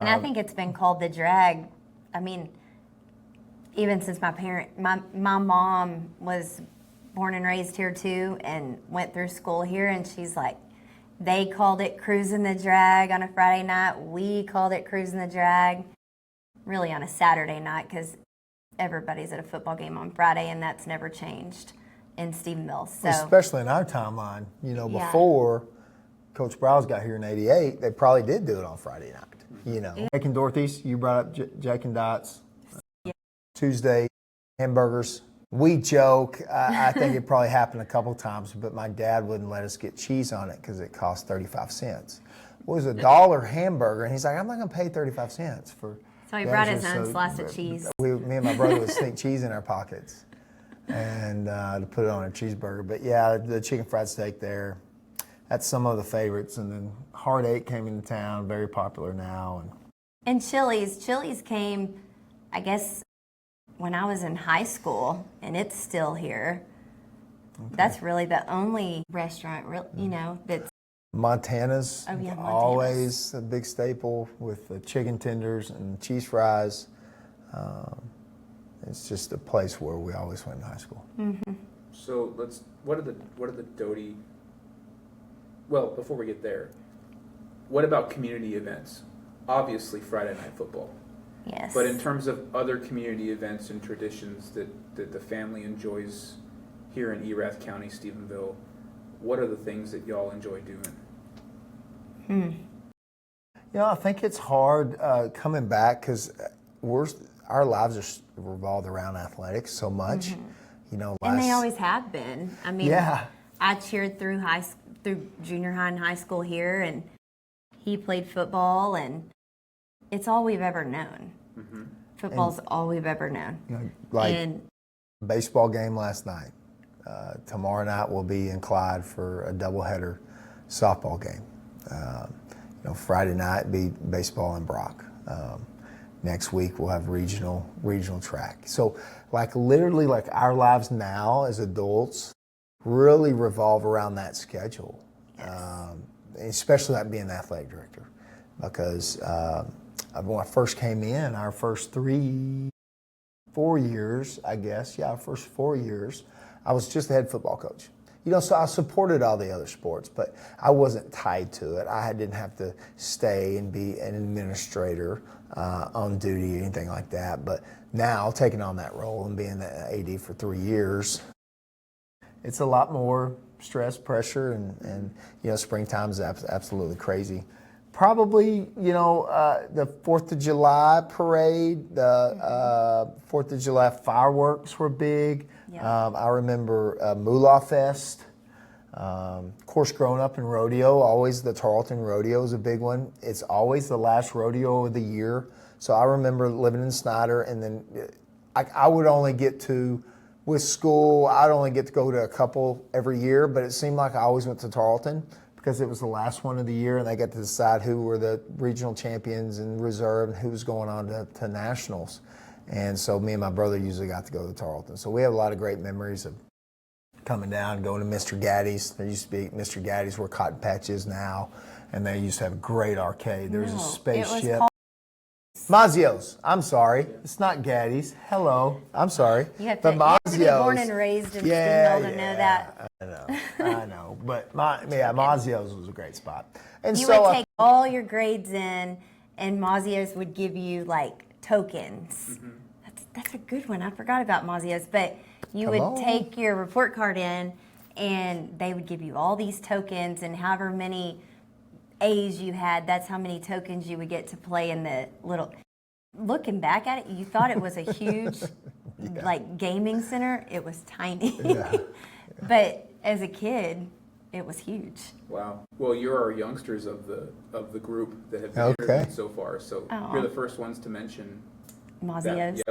And I think it's been called the drag. I mean, even since my mom was born and raised here too and went through school here, and she's like, they called it cruising the drag on a Friday night. We called it cruising the drag really on a Saturday night because everybody's at a football game on Friday, and that's never changed in Stephenville. So, especially in our timeline, before Coach Browse got here in '88, they probably did do it on Friday night. Jake and Dorothy's, you brought up Jake and Dot's. Tuesday, hamburgers. We joke. I think it probably happened a couple times, but my dad wouldn't let us get cheese on it because it cost 35 cents. It was $1 hamburger, and he's like, I'm not going to pay 35 cents for. So he brought his own slice of cheese. Me and my brother would sneak cheese in our pockets and to put it on a cheeseburger. But yeah, the chicken fried steak there, that's some of the favorites. And then Heartache came into town, very popular now. And Chili's came, I guess, when I was in high school, and it's still here. Okay. That's really the only restaurant, that's... Montana's, always a big staple with the chicken tenders and cheese fries. It's just a place where we always went in high school. Mm-hmm. So what are the Doty? Well, before we get there, what about community events? Obviously, Friday Night Football. Yes. But in terms of other community events and traditions that the family enjoys here in Erath County, Stephenville, what are the things that y'all enjoy doing? I think it's hard coming back because our lives are revolved around athletics so much. Mm-hmm. And they always have been. I mean, I cheered through junior high and high school here, and he played football, and it's all we've ever known. Mm-hmm. Football's all we've ever known. Baseball game last night. Tomorrow night we'll be in Clyde for a doubleheader softball game. Friday night be baseball in Brock. Next week we'll have regional track. So literally our lives now as adults really revolve around that schedule. Yes. Especially being the athletic director, because when I first came in, our first 4 years, our first 4 years, I was just the head football coach. So I supported all the other sports, but I wasn't tied to it. I didn't have to stay and be an administrator on duty or anything like that. But now, taking on that role and being the AD for 3 years, it's a lot more stress, pressure, and springtime is absolutely crazy. Probably, the 4th of July parade, the 4th of July fireworks were big. Yeah. I remember Moolah Fest. Of course, growing up in rodeo, always the Tarleton Rodeo is a big one. It's always the last rodeo of the year. So I remember living in Snyder, and then I would only get to, with school, I'd only get to go to a couple every year, but it seemed like I always went to Tarleton, because it was the last one of the year, and they got to decide who were the regional champions and reserve and who was going on to nationals. And so me and my brother usually got to go to Tarleton. So we have a lot of great memories of coming down, going to Mr. Gaddy's. There used to be Mr. Gaddy's where Cotton Patch is now, and they used to have a great arcade. There was a spaceship. Mazzio's. I'm sorry. It's not Gaddy's. Hello. I'm sorry. You have to be born and raised in Stephenville to know that. I know. But Mazzio's was a great spot. And you would take all your grades in, and Mazzio's would give you tokens. Mm-hmm. That's a good one. I forgot about Mazzio's. But you would take your report card in, and they would give you all these tokens, and however many A's you had, that's how many tokens you would get to play in the little. Looking back at it, you thought it was a huge gaming center. It was tiny. Yeah. But as a kid, it was huge. Wow. Well, you're our youngsters of the group that have been interviewed so far. So you're the first ones to mention Mazzio's. Yep.